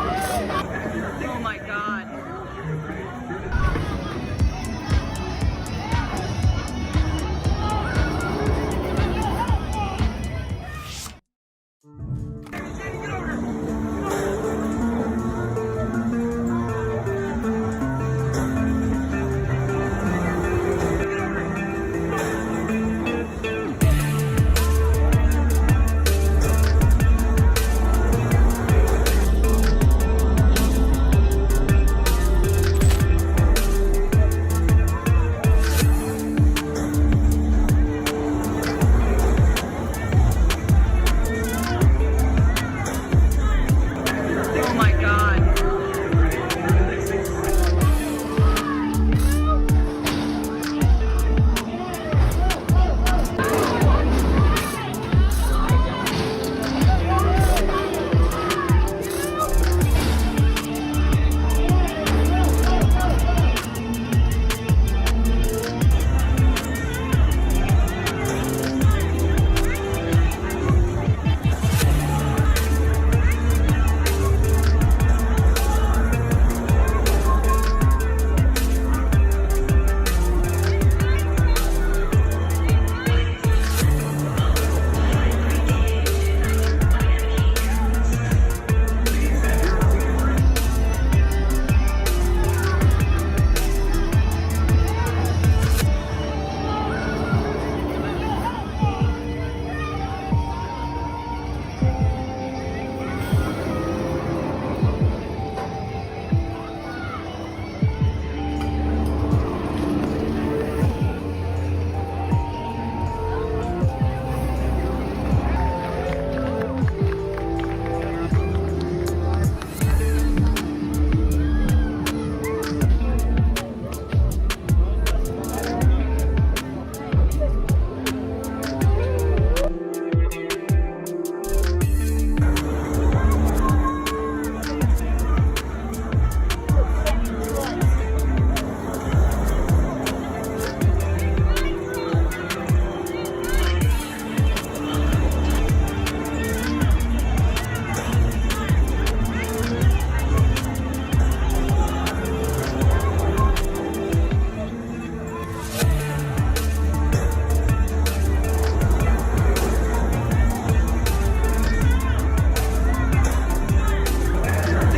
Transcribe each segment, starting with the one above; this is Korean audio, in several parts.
Oh my God. Oh my God.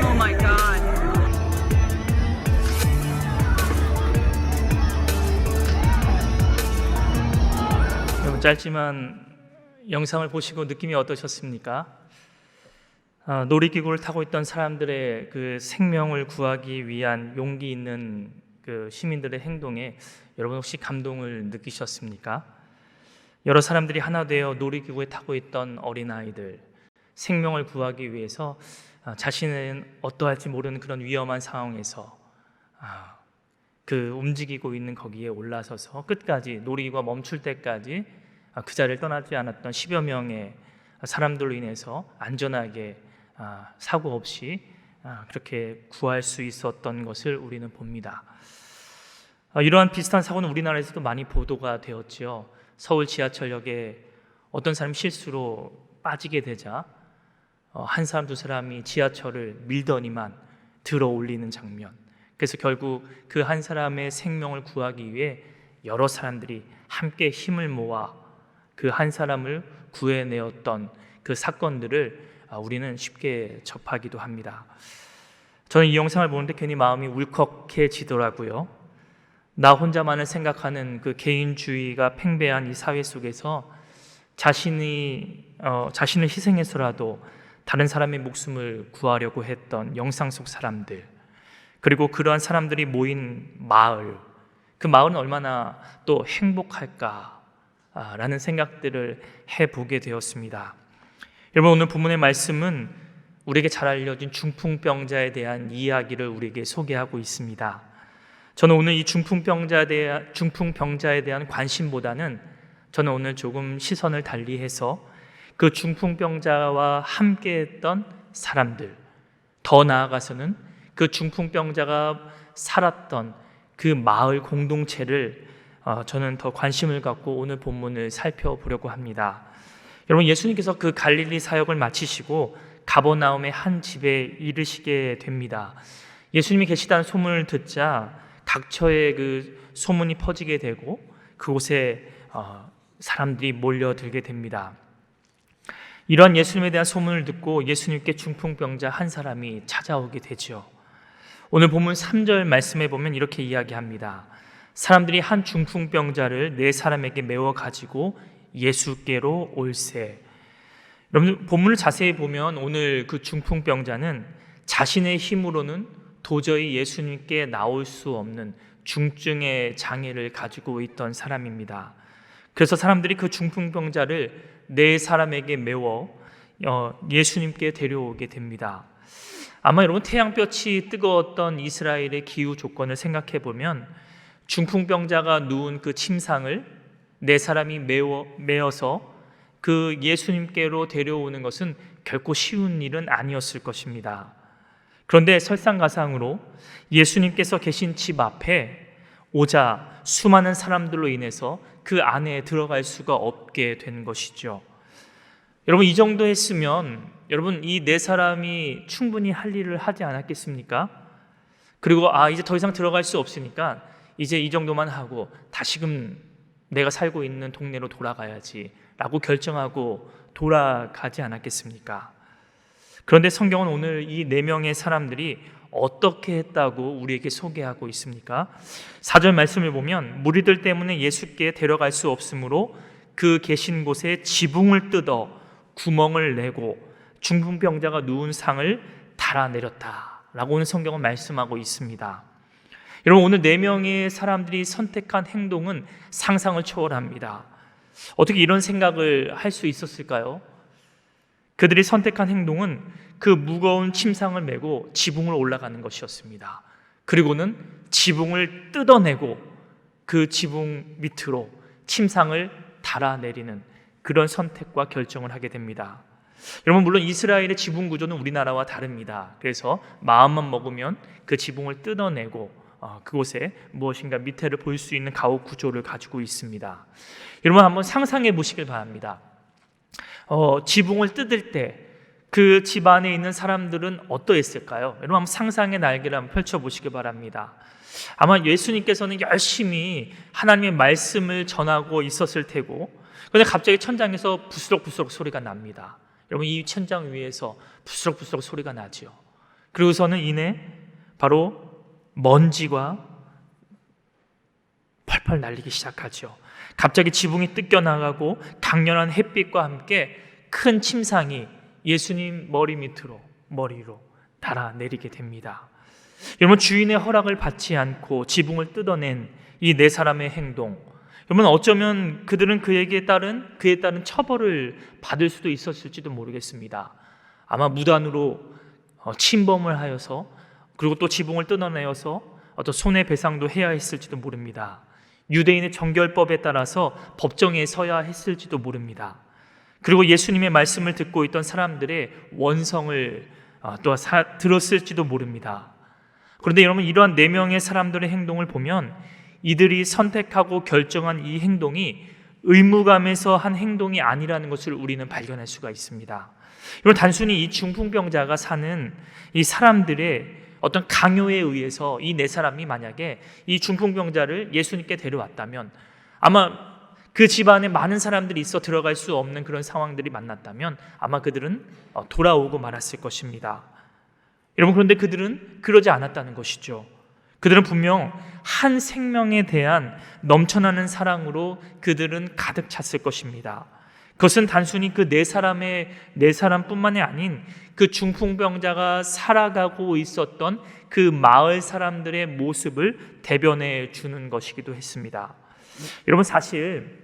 Oh my God. 여러분, 짧지만 영상을 보시고 느낌이 어떠셨습니까? 놀이기구를 타고 있던 사람들의 그 생명을 구하기 위한 용기 있는 그 시민들의 행동에 여러분 혹시 감동을 느끼셨습니까? 여러 사람들이 하나 되어 놀이기구에 타고 있던 어린아이들, 생명을 구하기 위해서 자신은 어떠할지 모르는 그런 위험한 상황에서 그 움직이고 있는 거기에 올라서서 끝까지 놀이기구가 멈출 때까지 그 자리를 떠나지 않았던 10여 명의 사람들로 인해서 안전하게 사고 없이 그렇게 구할 수 있었던 것을 우리는 봅니다. 이러한 비슷한 사고는 우리나라에서도 많이 보도가 되었지요. 서울 지하철역에 어떤 사람이 실수로 빠지게 되자 한 사람 두 사람이 지하철을 밀더니만 들어 올리는 장면. 그래서 결국 그 한 사람의 생명을 구하기 위해 여러 사람들이 함께 힘을 모아 그 한 사람을 구해내었던 그 사건들을 우리는 쉽게 접하기도 합니다. 저는 이 영상을 보는데 괜히 마음이 울컥해지더라고요. 나 혼자만을 생각하는 그 개인주의가 팽배한 이 사회 속에서 자신을 희생해서라도 다른 사람의 목숨을 구하려고 했던 영상 속 사람들, 그리고 그러한 사람들이 모인 마을, 그 마을은 얼마나 또 행복할까라는 생각들을 해보게 되었습니다. 여러분, 오늘 본문의 말씀은 우리에게 잘 알려진 중풍병자에 대한 이야기를 우리에게 소개하고 있습니다. 저는 오늘 이 중풍병자에 대한 관심보다는 저는 오늘 조금 시선을 달리해서 그 중풍병자와 함께했던 사람들, 더 나아가서는 그 중풍병자가 살았던 그 마을 공동체를 저는 더 관심을 갖고 오늘 본문을 살펴보려고 합니다. 여러분, 예수님께서 그 갈릴리 사역을 마치시고 가버나움의 한 집에 이르시게 됩니다. 예수님이 계시다는 소문을 듣자 각처에 그 소문이 퍼지게 되고 그곳에 사람들이 몰려들게 됩니다. 이러한 예수님에 대한 소문을 듣고 예수님께 중풍병자 한 사람이 찾아오게 되죠. 오늘 본문 3절 말씀에 보면 이렇게 이야기합니다. 사람들이 한 중풍병자를 네 사람에게 메워 가지고 예수께로 올세. 여러분 본문을 자세히 보면 오늘 그 중풍병자는 자신의 힘으로는 도저히 예수님께 나올 수 없는 중증의 장애를 가지고 있던 사람입니다. 그래서 사람들이 그 중풍병자를 네 사람에게 메워 예수님께 데려오게 됩니다. 아마 여러분 태양볕이 뜨거웠던 이스라엘의 기후 조건을 생각해 보면 중풍병자가 누운 그 침상을 네 사람이 메어서 그 예수님께로 데려오는 것은 결코 쉬운 일은 아니었을 것입니다. 그런데 설상가상으로 예수님께서 계신 집 앞에 오자 수많은 사람들로 인해서 그 안에 들어갈 수가 없게 된 것이죠. 여러분 이 정도 했으면 여러분 이 네 사람이 충분히 할 일을 하지 않았겠습니까? 그리고 이제 더 이상 들어갈 수 없으니까 이제 이 정도만 하고 다시금 내가 살고 있는 동네로 돌아가야지 라고 결정하고 돌아가지 않았겠습니까? 그런데 성경은 오늘 이 네 명의 사람들이 어떻게 했다고 우리에게 소개하고 있습니까? 4절 말씀을 보면 무리들 때문에 예수께 데려갈 수 없으므로 그 계신 곳에 지붕을 뜯어 구멍을 내고 중풍병자가 누운 상을 달아내렸다 라고 오늘 성경은 말씀하고 있습니다. 여러분 오늘 네 명의 사람들이 선택한 행동은 상상을 초월합니다. 어떻게 이런 생각을 할 수 있었을까요? 그들이 선택한 행동은 그 무거운 침상을 메고 지붕을 올라가는 것이었습니다. 그리고는 지붕을 뜯어내고 그 지붕 밑으로 침상을 달아내리는 그런 선택과 결정을 하게 됩니다. 여러분 물론 이스라엘의 지붕 구조는 우리나라와 다릅니다. 그래서 마음만 먹으면 그 지붕을 뜯어내고 그곳에 무엇인가 밑에를 볼 수 있는 가옥 구조를 가지고 있습니다. 여러분 한번 상상해 보시길 바랍니다. 지붕을 뜯을 때 그 집 안에 있는 사람들은 어떠했을까요? 여러분 한번 상상의 날개를 한번 펼쳐보시기 바랍니다. 아마 예수님께서는 열심히 하나님의 말씀을 전하고 있었을 테고 그런데 갑자기 천장에서 부스럭부스럭 소리가 납니다. 여러분 이 천장 위에서 부스럭부스럭 소리가 나죠. 그리고서는 이내 바로 먼지가 펄펄 날리기 시작하죠. 갑자기 지붕이 뜯겨나가고 강렬한 햇빛과 함께 큰 침상이 예수님 머리로 달아내리게 됩니다. 여러분 주인의 허락을 받지 않고 지붕을 뜯어낸 이 네 사람의 행동, 여러분 어쩌면 그들은 그에 따른 처벌을 받을 수도 있었을지도 모르겠습니다. 아마 무단으로 침범을 하여서 그리고 또 지붕을 뜯어내어서 어떤 손해배상도 해야 했을지도 모릅니다. 유대인의 정결법에 따라서 법정에 서야 했을지도 모릅니다. 그리고 예수님의 말씀을 듣고 있던 사람들의 원성을 또 들었을지도 모릅니다. 그런데 여러분 이러한 네 명의 사람들의 행동을 보면 이들이 선택하고 결정한 이 행동이 의무감에서 한 행동이 아니라는 것을 우리는 발견할 수가 있습니다. 여러분 단순히 이 중풍병자가 사는 이 사람들의 어떤 강요에 의해서 이 네 사람이 만약에 이 중풍병자를 예수님께 데려왔다면 아마 그 집안에 많은 사람들이 있어 들어갈 수 없는 그런 상황들이 만났다면 아마 그들은 돌아오고 말았을 것입니다. 여러분 그런데 그들은 그러지 않았다는 것이죠. 그들은 분명 한 생명에 대한 넘쳐나는 사랑으로 그들은 가득 찼을 것입니다. 그것은 단순히 그 네 사람뿐만이 아닌 그 중풍병자가 살아가고 있었던 그 마을 사람들의 모습을 대변해 주는 것이기도 했습니다. 여러분 사실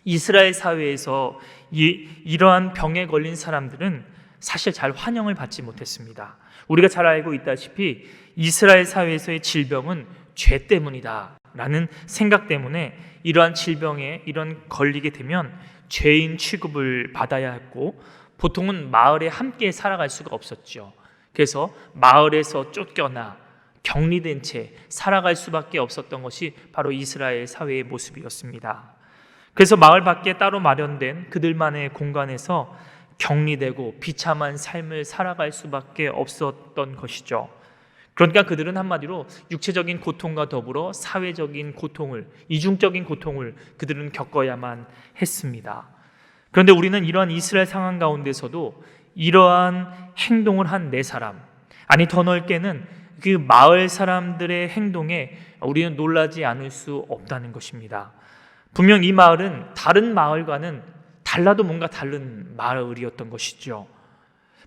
이스라엘 사회에서 이러한 병에 걸린 사람들은 사실 잘 환영을 받지 못했습니다. 우리가 잘 알고 있다시피 이스라엘 사회에서의 질병은 죄 때문이다 라는 생각 때문에 이러한 질병에 걸리게 되면 죄인 취급을 받아야 했고 보통은 마을에 함께 살아갈 수가 없었죠. 그래서 마을에서 쫓겨나 격리된 채 살아갈 수밖에 없었던 것이 바로 이스라엘 사회의 모습이었습니다. 그래서 마을 밖에 따로 마련된 그들만의 공간에서 격리되고 비참한 삶을 살아갈 수밖에 없었던 것이죠. 그러니까 그들은 한마디로 육체적인 고통과 더불어 사회적인 고통을, 이중적인 고통을 그들은 겪어야만 했습니다. 그런데 우리는 이러한 이스라엘 상황 가운데서도 이러한 행동을 한 네 사람, 아니 더 넓게는 그 마을 사람들의 행동에 우리는 놀라지 않을 수 없다는 것입니다. 분명 이 마을은 다른 마을과는 달라도 뭔가 다른 마을이었던 것이죠.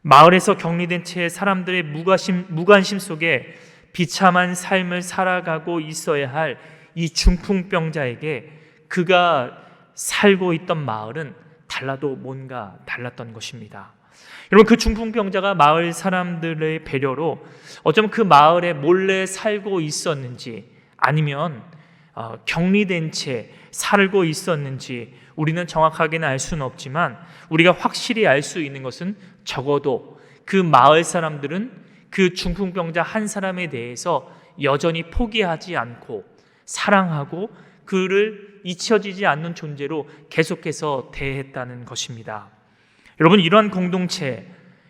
마을에서 격리된 채 사람들의 무관심 속에 비참한 삶을 살아가고 있어야 할 이 중풍병자에게 그가 살고 있던 마을은 달라도 뭔가 달랐던 것입니다. 여러분, 그 중풍병자가 마을 사람들의 배려로 어쩌면 그 마을에 몰래 살고 있었는지 아니면 격리된 채 살고 있었는지 우리는 정확하게는 알 수는 없지만 우리가 확실히 알 수 있는 것은 적어도 그 마을 사람들은 그 중풍병자 한 사람에 대해서 여전히 포기하지 않고 사랑하고 그를 잊혀지지 않는 존재로 계속해서 대했다는 것입니다. 여러분, 이러한 공동체,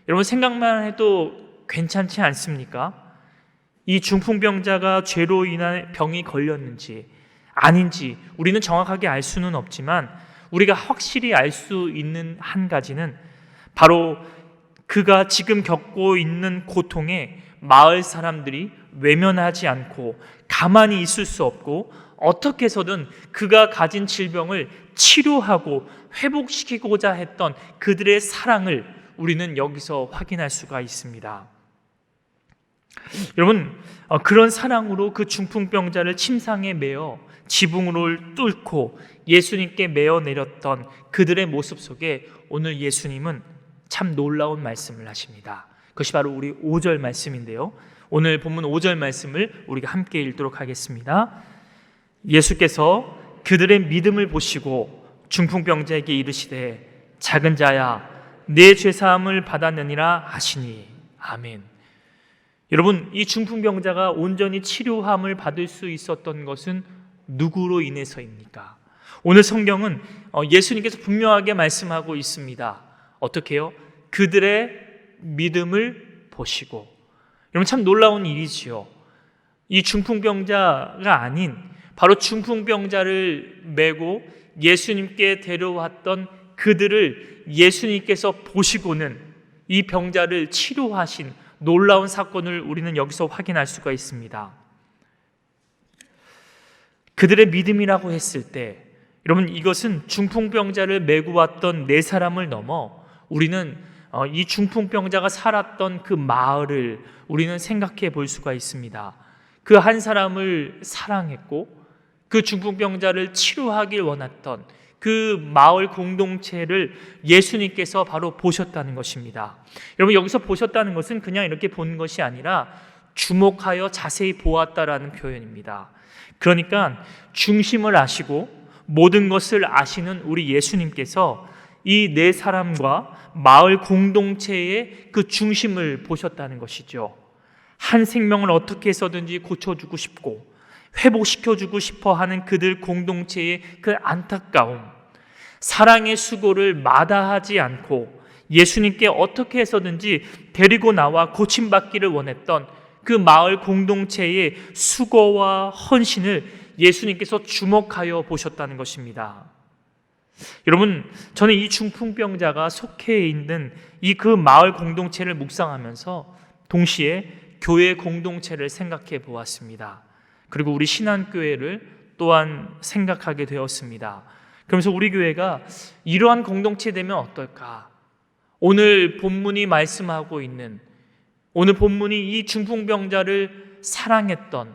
여러분 생각만 해도 괜찮지 않습니까? 이 중풍병자가 죄로 인한 병이 걸렸는지 아닌지 우리는 정확하게 알 수는 없지만 우리가 확실히 알 수 있는 한 가지는 바로 그가 지금 겪고 있는 고통에 마을 사람들이 외면하지 않고 가만히 있을 수 없고 어떻게 해서든 그가 가진 질병을 치료하고 회복시키고자 했던 그들의 사랑을 우리는 여기서 확인할 수가 있습니다. 여러분, 그런 사랑으로 그 중풍병자를 침상에 메어 지붕을 뚫고 예수님께 메어 내렸던 그들의 모습 속에 오늘 예수님은 참 놀라운 말씀을 하십니다. 그것이 바로 우리 5절 말씀인데요, 오늘 본문 5절 말씀을 우리가 함께 읽도록 하겠습니다. 예수께서 그들의 믿음을 보시고 중풍병자에게 이르시되 작은 자야 내 죄사함을 받았느니라 하시니. 아멘. 여러분, 이 중풍병자가 온전히 치료함을 받을 수 있었던 것은 누구로 인해서입니까? 오늘 성경은 예수님께서 분명하게 말씀하고 있습니다. 어떻게 해요? 그들의 믿음을 보시고. 여러분, 참 놀라운 일이지요. 이 중풍병자가 아닌 바로 중풍병자를 메고 예수님께 데려왔던 그들을 예수님께서 보시고는 이 병자를 치료하신 놀라운 사건을 우리는 여기서 확인할 수가 있습니다. 그들의 믿음이라고 했을 때 여러분, 이것은 중풍병자를 메고 왔던 네 사람을 넘어 우리는 이 중풍병자가 살았던 그 마을을 우리는 생각해 볼 수가 있습니다. 그 한 사람을 사랑했고 그 중풍병자를 치료하길 원했던 그 마을 공동체를 예수님께서 바로 보셨다는 것입니다. 여러분, 여기서 보셨다는 것은 그냥 이렇게 본 것이 아니라 주목하여 자세히 보았다라는 표현입니다. 그러니까 중심을 아시고 모든 것을 아시는 우리 예수님께서 이 네 사람과 마을 공동체의 그 중심을 보셨다는 것이죠. 한 생명을 어떻게 해서든지 고쳐주고 싶고 회복시켜주고 싶어 하는 그들 공동체의 그 안타까움, 사랑의 수고를 마다하지 않고 예수님께 어떻게 해서든지 데리고 나와 고침받기를 원했던 그 마을 공동체의 수고와 헌신을 예수님께서 주목하여 보셨다는 것입니다. 여러분, 저는 이 중풍병자가 속해 있는 이 그 마을 공동체를 묵상하면서 동시에 교회 공동체를 생각해 보았습니다. 그리고 우리 신한교회를 또한 생각하게 되었습니다. 그러면서 우리 교회가 이러한 공동체 되면 어떨까? 오늘 본문이 말씀하고 있는, 오늘 본문이 이 중풍병자를 사랑했던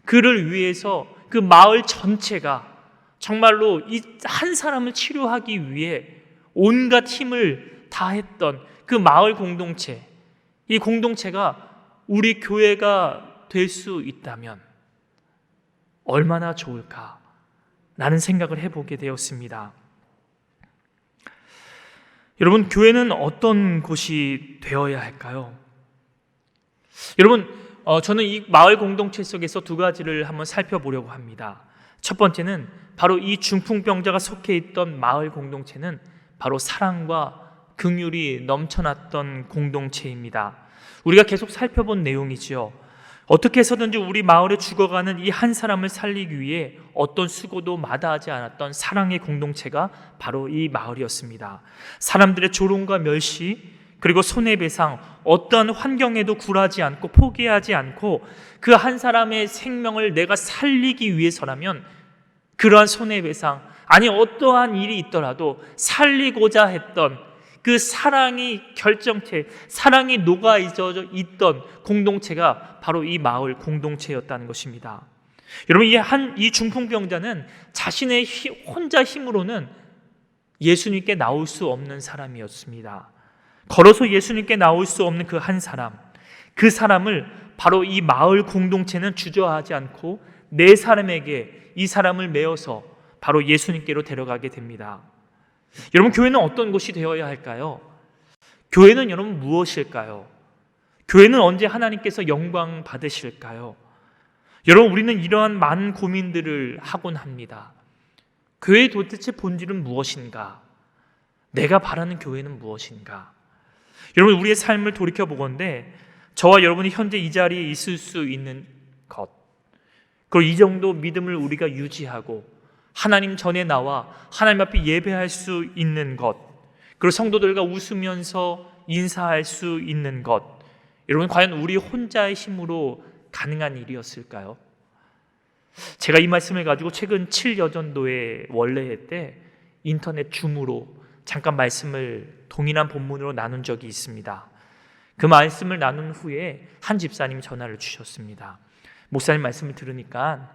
그를 위해서 그 마을 전체가 정말로 이 한 사람을 치료하기 위해 온갖 힘을 다했던 그 마을 공동체, 이 공동체가 우리 교회가 될 수 있다면 얼마나 좋을까? 라는 생각을 해보게 되었습니다. 여러분, 교회는 어떤 곳이 되어야 할까요? 여러분, 저는 이 마을 공동체 속에서 두 가지를 한번 살펴보려고 합니다. 첫 번째는 바로 이 중풍병자가 속해 있던 마을 공동체는 바로 사랑과 긍휼이 넘쳐났던 공동체입니다. 우리가 계속 살펴본 내용이지요. 어떻게 해서든지 우리 마을에 죽어가는 이 한 사람을 살리기 위해 어떤 수고도 마다하지 않았던 사랑의 공동체가 바로 이 마을이었습니다. 사람들의 조롱과 멸시, 그리고 손해배상, 어떠한 환경에도 굴하지 않고 포기하지 않고 그 한 사람의 생명을 내가 살리기 위해서라면 그러한 손해배상, 아니 어떠한 일이 있더라도 살리고자 했던 그 사랑이 결정체, 사랑이 녹아있어 있던 공동체가 바로 이 마을 공동체였다는 것입니다. 여러분, 이 중풍병자는 자신의 혼자 힘으로는 예수님께 나올 수 없는 사람이었습니다. 걸어서 예수님께 나올 수 없는 그 한 사람, 그 사람을 바로 이 마을 공동체는 주저하지 않고 네 사람에게 이 사람을 메어서 바로 예수님께로 데려가게 됩니다. 여러분, 교회는 어떤 곳이 되어야 할까요? 교회는 여러분 무엇일까요? 교회는 언제 하나님께서 영광 받으실까요? 여러분, 우리는 이러한 많은 고민들을 하곤 합니다. 교회의 도대체 본질은 무엇인가? 내가 바라는 교회는 무엇인가? 여러분, 우리의 삶을 돌이켜보건대 저와 여러분이 현재 이 자리에 있을 수 있는 것, 그리고 이 정도 믿음을 우리가 유지하고 하나님 전에 나와 하나님 앞에 예배할 수 있는 것, 그리고 성도들과 웃으면서 인사할 수 있는 것, 여러분, 과연 우리 혼자의 힘으로 가능한 일이었을까요? 제가 이 말씀을 가지고 최근 7여전도의 원례회 때 인터넷 줌으로 잠깐 말씀을 동일한 본문으로 나눈 적이 있습니다. 그 말씀을 나눈 후에 한 집사님이 전화를 주셨습니다. 목사님 말씀을 들으니까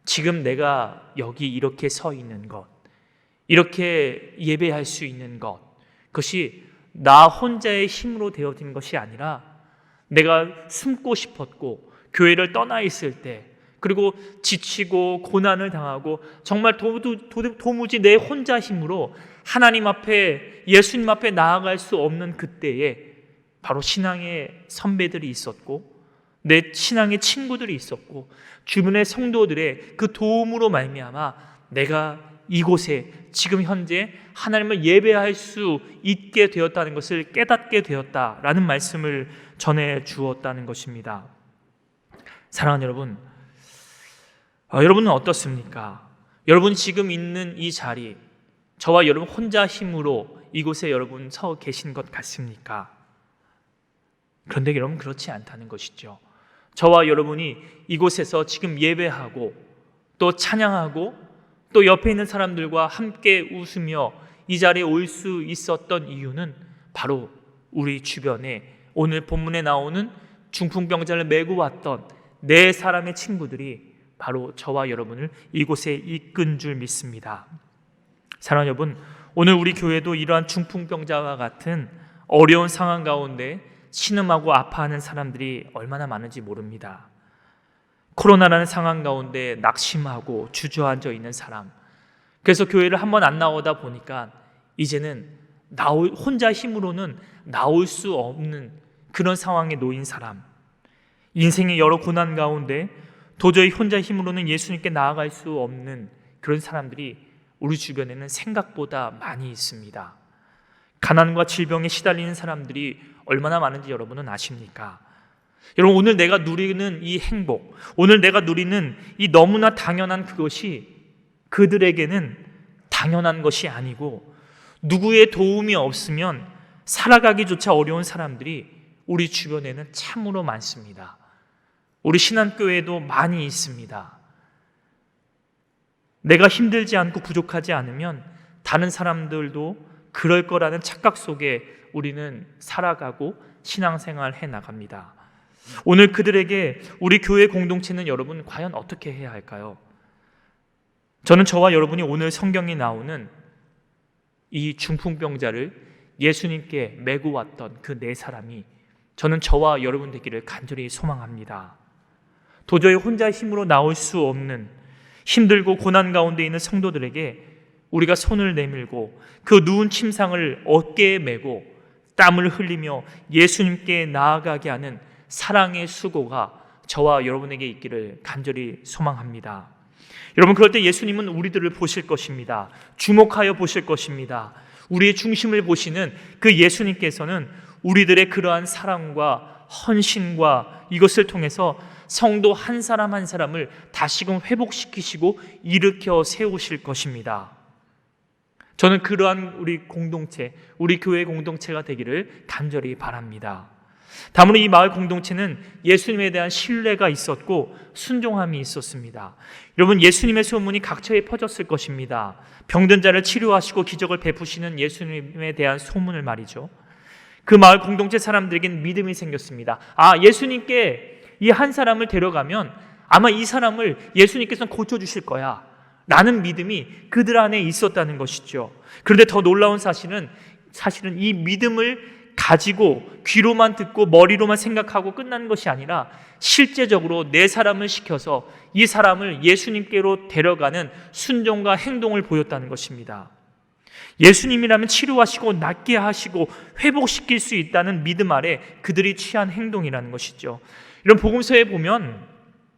지금 내가 여기 이렇게 서 있는 것, 이렇게 예배할 수 있는 것, 그것이 나 혼자의 힘으로 되어진 것이 아니라 내가 숨고 싶었고 교회를 떠나 있을 때, 그리고 지치고 고난을 당하고 정말 도무지 내 혼자 힘으로 하나님 앞에, 예수님 앞에 나아갈 수 없는 그때에 바로 신앙의 선배들이 있었고 내 신앙의 친구들이 있었고 주변의 성도들의 그 도움으로 말미암아 내가 이곳에 지금 현재 하나님을 예배할 수 있게 되었다는 것을 깨닫게 되었다라는 말씀을 전해 주었다는 것입니다. 사랑하는 여러분, 여러분은 어떻습니까? 여러분 지금 있는 이 자리, 저와 여러분 혼자 힘으로 이곳에 여러분 서 계신 것 같습니까? 그런데 여러분 그렇지 않다는 것이죠. 저와 여러분이 이곳에서 지금 예배하고 또 찬양하고 또 옆에 있는 사람들과 함께 웃으며 이 자리에 올 수 있었던 이유는 바로 우리 주변에 오늘 본문에 나오는 중풍병자를 메고 왔던 네 사람의 친구들이 바로 저와 여러분을 이곳에 이끈 줄 믿습니다. 사랑하는 여러분, 오늘 우리 교회도 이러한 중풍병자와 같은 어려운 상황 가운데 신음하고 아파하는 사람들이 얼마나 많은지 모릅니다. 코로나라는 상황 가운데 낙심하고 주저앉아 있는 사람, 그래서 교회를 한번 안 나오다 보니까 이제는 혼자 힘으로는 나올 수 없는 그런 상황에 놓인 사람, 인생의 여러 고난 가운데 도저히 혼자 힘으로는 예수님께 나아갈 수 없는 그런 사람들이 우리 주변에는 생각보다 많이 있습니다. 가난과 질병에 시달리는 사람들이 얼마나 많은지 여러분은 아십니까? 여러분, 오늘 내가 누리는 이 행복, 오늘 내가 누리는 이 너무나 당연한 그것이 그들에게는 당연한 것이 아니고 누구의 도움이 없으면 살아가기조차 어려운 사람들이 우리 주변에는 참으로 많습니다. 우리 신안교회에도 많이 있습니다. 내가 힘들지 않고 부족하지 않으면 다른 사람들도 그럴 거라는 착각 속에 우리는 살아가고 신앙생활 해나갑니다. 오늘 그들에게 우리 교회 공동체는 여러분 과연 어떻게 해야 할까요? 저는 저와 여러분이 오늘 성경에 나오는 이 중풍병자를 예수님께 메고 왔던 그 네 사람이 저는 저와 여러분 되기를 간절히 소망합니다. 도저히 혼자 힘으로 나올 수 없는 힘들고 고난 가운데 있는 성도들에게 우리가 손을 내밀고 그 누운 침상을 어깨에 메고 땀을 흘리며 예수님께 나아가게 하는 사랑의 수고가 저와 여러분에게 있기를 간절히 소망합니다. 여러분, 그럴 때 예수님은 우리들을 보실 것입니다. 주목하여 보실 것입니다. 우리의 중심을 보시는 그 예수님께서는 우리들의 그러한 사랑과 헌신과 이것을 통해서 성도 한 사람 한 사람을 다시금 회복시키시고 일으켜 세우실 것입니다. 저는 그러한 우리 공동체, 우리 교회 공동체가 되기를 간절히 바랍니다. 다음으로 이 마을 공동체는 예수님에 대한 신뢰가 있었고 순종함이 있었습니다. 여러분, 예수님의 소문이 각처에 퍼졌을 것입니다. 병든 자를 치료하시고 기적을 베푸시는 예수님에 대한 소문을 말이죠. 그 마을 공동체 사람들에게는 믿음이 생겼습니다. 예수님께 이 한 사람을 데려가면 아마 이 사람을 예수님께서는 고쳐주실 거야 라는 믿음이 그들 안에 있었다는 것이죠. 그런데 더 놀라운 사실은 이 믿음을 가지고 귀로만 듣고 머리로만 생각하고 끝나는 것이 아니라 실제적으로 네 사람을 시켜서 이 사람을 예수님께로 데려가는 순종과 행동을 보였다는 것입니다. 예수님이라면 치료하시고 낫게 하시고 회복시킬 수 있다는 믿음 아래 그들이 취한 행동이라는 것이죠. 이런 복음서에 보면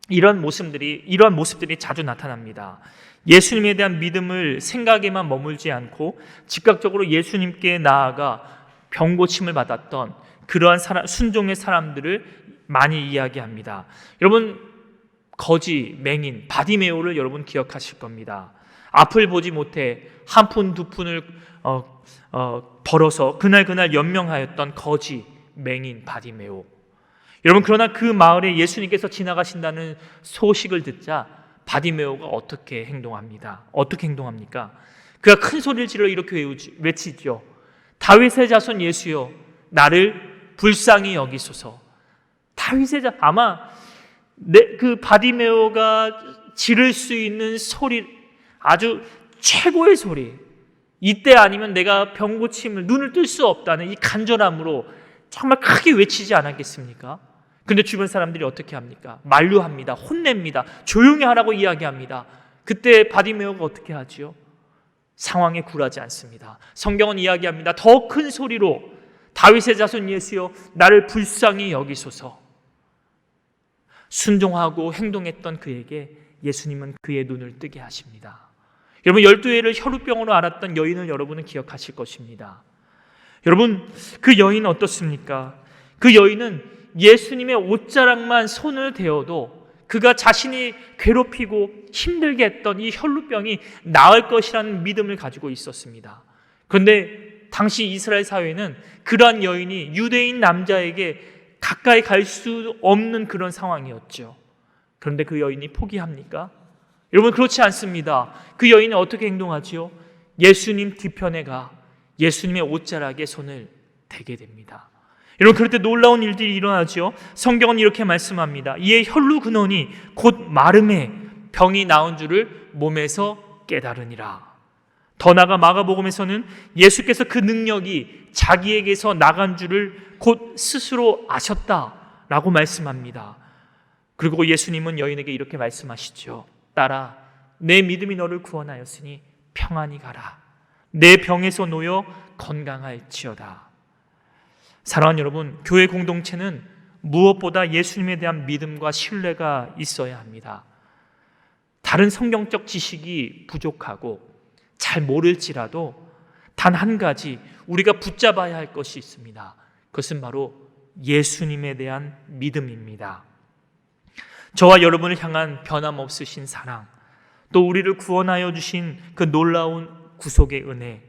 이런 모습들이 자주 나타납니다. 예수님에 대한 믿음을 생각에만 머물지 않고 즉각적으로 예수님께 나아가 병고침을 받았던 그러한 순종의 사람들을 많이 이야기합니다. 여러분, 거지, 맹인, 바디메오를 여러분 기억하실 겁니다. 앞을 보지 못해 한 푼 두 푼을 벌어서 그날 연명하였던 거지, 맹인, 바디메오. 여러분, 그러나 그 마을에 예수님께서 지나가신다는 소식을 듣자 바디메오가 어떻게 행동합니까? 그가 큰 소리를 질러 이렇게 외치죠. 다윗의 자손 예수여, 나를 불쌍히 여기소서. 아마 그 바디메오가 지를 수 있는 소리, 아주 최고의 소리, 이때 아니면 내가 병고침을 눈을 뜰 수 없다는 이 간절함으로 정말 크게 외치지 않았겠습니까? 근데 주변 사람들이 어떻게 합니까? 만류합니다. 혼냅니다. 조용히 하라고 이야기합니다. 그때 바디메오가 어떻게 하지요? 상황에 굴하지 않습니다. 성경은 이야기합니다. 더 큰 소리로 다윗의 자손 예수여, 나를 불쌍히 여기소서. 순종하고 행동했던 그에게 예수님은 그의 눈을 뜨게 하십니다. 여러분, 12해를 혈루병으로 앓았던 여인을 여러분은 기억하실 것입니다. 여러분, 그 여인은 어떻습니까? 그 여인은 예수님의 옷자락만 손을 대어도 그가 자신이 괴롭히고 힘들게 했던 이 혈루병이 나을 것이라는 믿음을 가지고 있었습니다. 그런데 당시 이스라엘 사회는 그러한 여인이 유대인 남자에게 가까이 갈 수 없는 그런 상황이었죠. 그런데 그 여인이 포기합니까? 여러분, 그렇지 않습니다. 그 여인이 어떻게 행동하지요? 예수님 뒤편에 가 예수님의 옷자락에 손을 대게 됩니다. 여러분, 그럴 때 놀라운 일들이 일어나죠. 성경은 이렇게 말씀합니다. 이에 혈루 근원이 곧 마름에 병이 나은 줄을 몸에서 깨달으니라. 더 나아가 마가복음에서는 예수께서 그 능력이 자기에게서 나간 줄을 곧 스스로 아셨다라고 말씀합니다. 그리고 예수님은 여인에게 이렇게 말씀하시죠. 딸아, 내 믿음이 너를 구원하였으니 평안히 가라. 내 병에서 놓여 건강할지어다. 사랑하는 여러분, 교회 공동체는 무엇보다 예수님에 대한 믿음과 신뢰가 있어야 합니다. 다른 성경적 지식이 부족하고 잘 모를지라도 단 한 가지 우리가 붙잡아야 할 것이 있습니다. 그것은 바로 예수님에 대한 믿음입니다. 저와 여러분을 향한 변함없으신 사랑, 또 우리를 구원하여 주신 그 놀라운 구속의 은혜,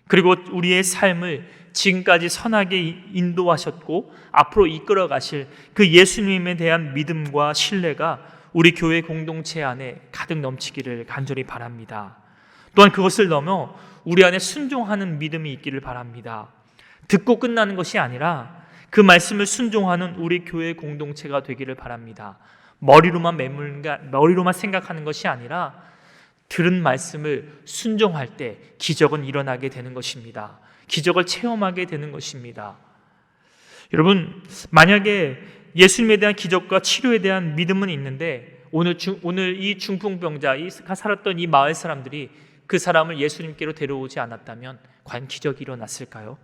그리고 우리의 삶을 지금까지 선하게 인도하셨고 앞으로 이끌어 가실 그 예수님에 대한 믿음과 신뢰가 우리 교회 공동체 안에 가득 넘치기를 간절히 바랍니다. 또한 그것을 넘어 우리 안에 순종하는 믿음이 있기를 바랍니다. 듣고 끝나는 것이 아니라 그 말씀을 순종하는 우리 교회 공동체가 되기를 바랍니다. 머리로만 생각하는 것이 아니라 들은 말씀을 순종할 때 기적은 일어나게 되는 것입니다. 기적을 체험하게 되는 것입니다. 여러분, 만약에 예수님에 대한 기적과 치료에 대한 믿음은 있는데 오늘 이 중풍병자가 살았던 이 마을 사람들이 그 사람을 예수님께로 데려오지 않았다면 과연 기적이 일어났을까요?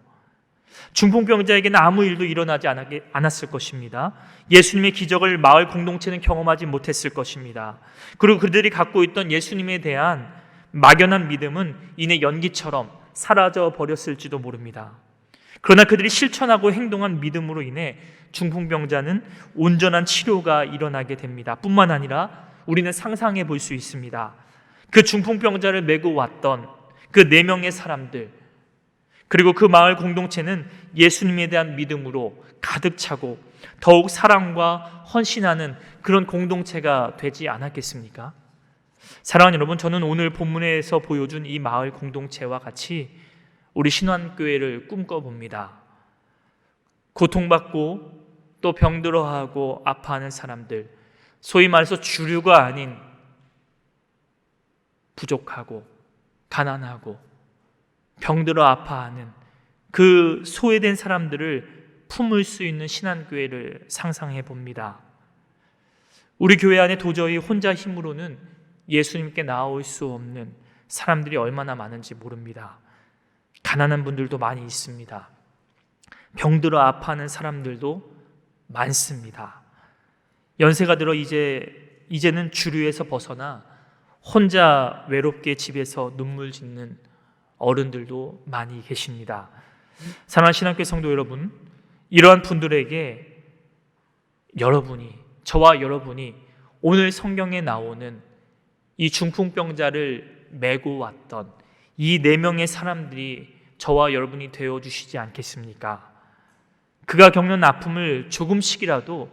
중풍병자에게는 아무 일도 일어나지 않았을 것입니다. 예수님의 기적을 마을 공동체는 경험하지 못했을 것입니다. 그리고 그들이 갖고 있던 예수님에 대한 막연한 믿음은 이내 연기처럼 사라져 버렸을지도 모릅니다. 그러나 그들이 실천하고 행동한 믿음으로 인해 중풍병자는 온전한 치료가 일어나게 됩니다. 뿐만 아니라 우리는 상상해 볼 수 있습니다. 그 중풍병자를 메고 왔던 그 4명의 사람들, 그리고 그 마을 공동체는 예수님에 대한 믿음으로 가득 차고 더욱 사랑과 헌신하는 그런 공동체가 되지 않았겠습니까? 사랑하는 여러분, 저는 오늘 본문에서 보여준 이 마을 공동체와 같이 우리 신환교회를 꿈꿔봅니다. 고통받고 또 병들어하고 아파하는 사람들, 소위 말해서 주류가 아닌 부족하고 가난하고 병들어 아파하는 그 소외된 사람들을 품을 수 있는 신한교회를 상상해 봅니다. 우리 교회 안에 도저히 혼자 힘으로는 예수님께 나올 수 없는 사람들이 얼마나 많은지 모릅니다. 가난한 분들도 많이 있습니다. 병들어 아파하는 사람들도 많습니다. 연세가 들어 이제는 주류에서 벗어나 혼자 외롭게 집에서 눈물 짓는 어른들도 많이 계십니다. 사랑하는 신학교 성도 여러분, 이러한 분들에게 저와 여러분이 오늘 성경에 나오는 이 중풍병자를 메고 왔던 이 4명의 사람들이 저와 여러분이 되어주시지 않겠습니까? 그가 겪는 아픔을 조금씩이라도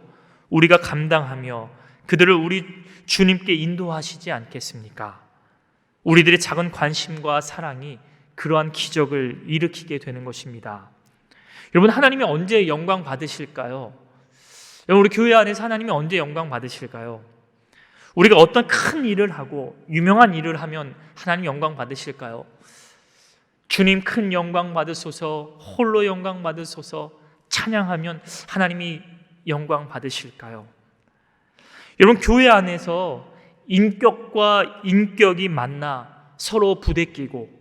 우리가 감당하며 그들을 우리 주님께 인도하시지 않겠습니까? 우리들의 작은 관심과 사랑이 그러한 기적을 일으키게 되는 것입니다. 여러분, 하나님이 언제 영광 받으실까요? 여러분, 우리 교회 안에서 하나님이 언제 영광 받으실까요? 우리가 어떤 큰 일을 하고 유명한 일을 하면 하나님 영광 받으실까요? 주님 큰 영광 받으소서, 홀로 영광 받으소서 찬양하면 하나님이 영광 받으실까요? 여러분, 교회 안에서 인격과 인격이 만나 서로 부대끼고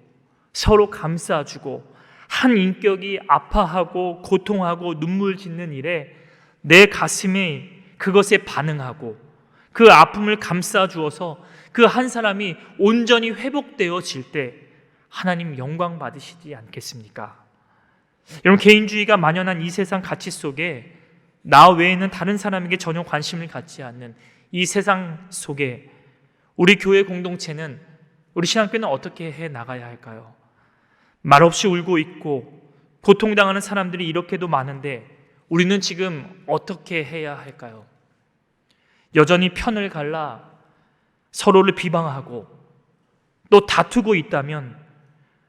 서로 감싸주고 한 인격이 아파하고 고통하고 눈물 짓는 일에 내 가슴이 그것에 반응하고 그 아픔을 감싸주어서 그 한 사람이 온전히 회복되어질 때 하나님 영광 받으시지 않겠습니까? 여러분, 개인주의가 만연한 이 세상 가치 속에 나 외에는 다른 사람에게 전혀 관심을 갖지 않는 이 세상 속에 우리 교회 공동체는, 우리 신앙교회는 어떻게 해 나가야 할까요? 말없이 울고 있고 고통당하는 사람들이 이렇게도 많은데 우리는 지금 어떻게 해야 할까요? 여전히 편을 갈라 서로를 비방하고 또 다투고 있다면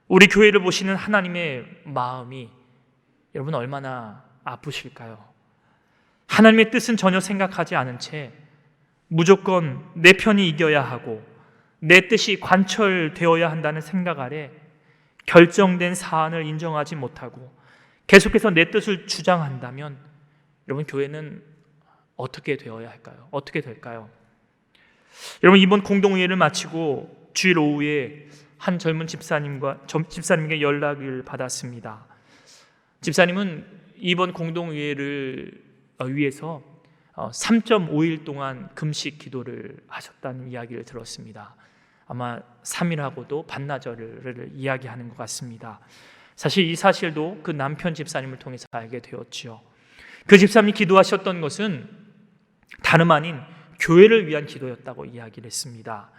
우리 교회를 보시는 하나님의 마음이 여러분 얼마나 아프실까요? 하나님의 뜻은 전혀 생각하지 않은 채 무조건 내 편이 이겨야 하고 내 뜻이 관철되어야 한다는 생각 아래 결정된 사안을 인정하지 못하고 계속해서 내 뜻을 주장한다면 여러분, 교회는 어떻게 되어야 할까요? 어떻게 될까요? 여러분, 이번 공동회의를 마치고 주일 오후에 한 젊은 집사님에게 연락을 받았습니다. 집사님은 이번 공동회의를 위해서 3.5일 동안 금식 기도를 하셨다는 이야기를 들었습니다. 아마 3일하고도 반나절을 이야기하는 것 같습니다. 사실 이 사실도 그 남편 집사님을 통해서 알게 되었지요. 그 집사님이 기도하셨던 것은 다름 아닌 교회를 위한 기도였다고 이야기를 했습니다.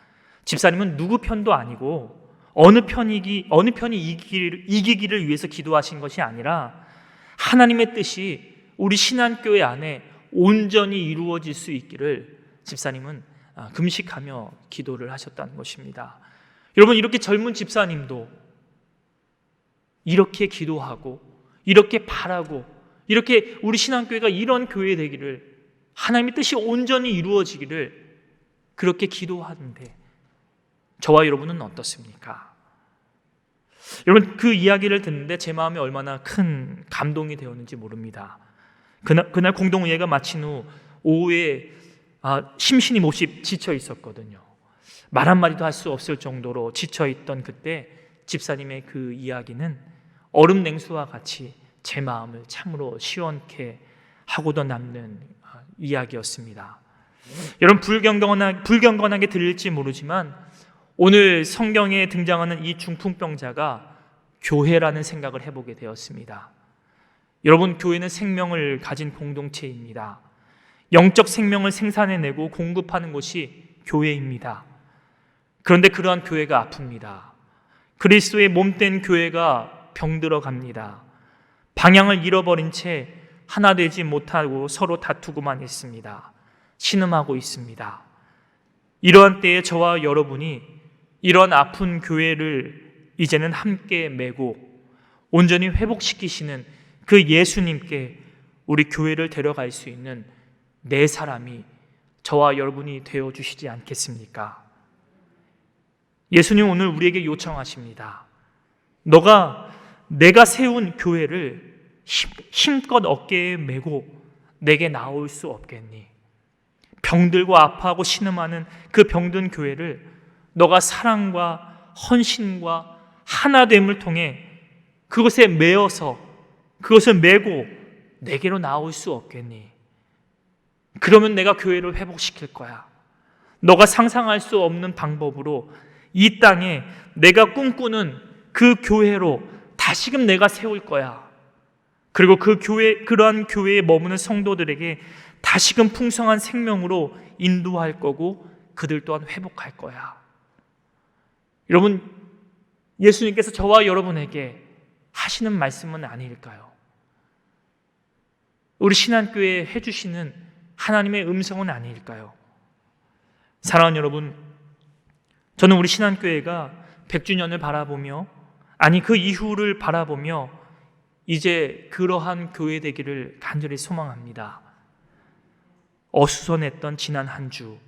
집사님은 누구 편도 아니고 어느 편이 이기기를 위해서 기도하신 것이 아니라 하나님의 뜻이 우리 신한교회 안에 온전히 이루어질 수 있기를 집사님은 금식하며 기도를 하셨다는 것입니다. 여러분, 이렇게 젊은 집사님도 이렇게 기도하고 이렇게 바라고 이렇게 우리 신한교회가 이런 교회 되기를, 하나님의 뜻이 온전히 이루어지기를 그렇게 기도하는데 저와 여러분은 어떻습니까? 여러분, 그 이야기를 듣는데 제 마음에 얼마나 큰 감동이 되었는지 모릅니다. 그날 공동회의가 마친 후 오후에 심신이 몹시 지쳐 있었거든요. 말 한마디도 할 수 없을 정도로 지쳐 있던 그때 집사님의 그 이야기는 얼음 냉수와 같이 제 마음을 참으로 시원케 하고도 남는 이야기였습니다. 여러분, 불경건하게 들릴지 모르지만 오늘 성경에 등장하는 이 중풍병자가 교회라는 생각을 해보게 되었습니다. 여러분, 교회는 생명을 가진 공동체입니다. 영적 생명을 생산해내고 공급하는 곳이 교회입니다. 그런데 그러한 교회가 아픕니다. 그리스도의 몸된 교회가 병들어갑니다. 방향을 잃어버린 채 하나 되지 못하고 서로 다투고만 있습니다. 신음하고 있습니다. 이러한 때에 저와 여러분이 이런 아픈 교회를 이제는 함께 메고 온전히 회복시키시는 그 예수님께 우리 교회를 데려갈 수 있는 네 사람이 저와 여러분이 되어주시지 않겠습니까? 예수님 오늘 우리에게 요청하십니다. 너가 내가 세운 교회를 힘껏 어깨에 메고 내게 나올 수 없겠니? 병들고 아파하고 신음하는 그 병든 교회를 너가 사랑과 헌신과 하나됨을 통해 그것에 매어서 그것을 메고 내게로 나올 수 없겠니? 그러면 내가 교회를 회복시킬 거야. 너가 상상할 수 없는 방법으로 이 땅에 내가 꿈꾸는 그 교회로 다시금 내가 세울 거야. 그리고 그러한 교회에 머무는 성도들에게 다시금 풍성한 생명으로 인도할 거고 그들 또한 회복할 거야. 여러분, 예수님께서 저와 여러분에게 하시는 말씀은 아닐까요? 우리 신한교회에 해주시는 하나님의 음성은 아닐까요? 사랑하는 여러분, 저는 우리 신한교회가 100주년을 바라보며, 아니 그 이후를 바라보며 이제 그러한 교회 되기를 간절히 소망합니다. 어수선했던 지난 한 주,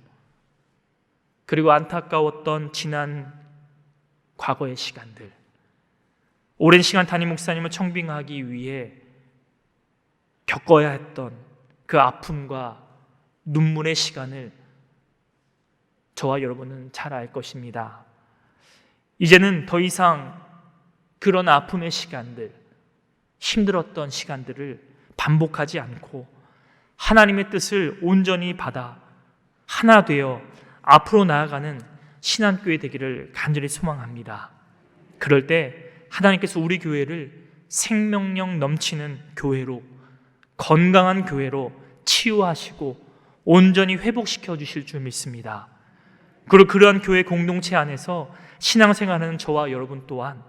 그리고 안타까웠던 지난 과거의 시간들, 오랜 시간 담임 목사님을 청빙하기 위해 겪어야 했던 그 아픔과 눈물의 시간을 저와 여러분은 잘 알 것입니다. 이제는 더 이상 그런 아픔의 시간들, 힘들었던 시간들을 반복하지 않고 하나님의 뜻을 온전히 받아 하나 되어 앞으로 나아가는 신한교회 되기를 간절히 소망합니다. 그럴 때 하나님께서 우리 교회를 생명력 넘치는 교회로, 건강한 교회로 치유하시고 온전히 회복시켜 주실 줄 믿습니다. 그리고 그러한 교회 공동체 안에서 신앙생활하는 저와 여러분 또한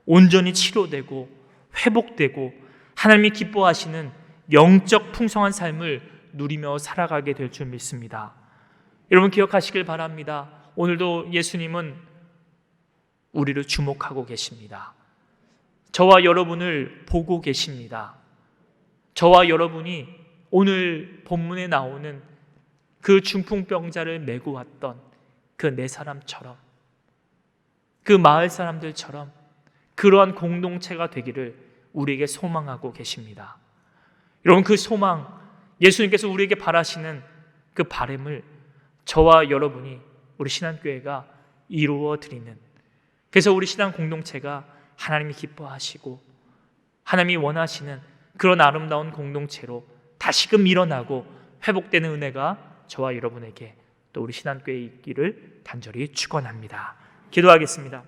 온전히 치료되고 회복되고 하나님이 기뻐하시는 영적 풍성한 삶을 누리며 살아가게 될 줄 믿습니다. 여러분 기억하시길 바랍니다. 오늘도 예수님은 우리를 주목하고 계십니다. 저와 여러분을 보고 계십니다. 저와 여러분이 오늘 본문에 나오는 그 중풍병자를 메고 왔던 그 네 사람처럼, 그 마을 사람들처럼 그러한 공동체가 되기를 우리에게 소망하고 계십니다. 여러분, 그 소망, 예수님께서 우리에게 바라시는 그 바람을 저와 여러분이, 우리 신한교회가 이루어 드리는, 그래서 우리 신한 공동체가 하나님이 기뻐하시고 하나님이 원하시는 그런 아름다운 공동체로 다시금 일어나고 회복되는 은혜가 저와 여러분에게 또 우리 신한교회에 있기를 간절히 축원합니다. 기도하겠습니다.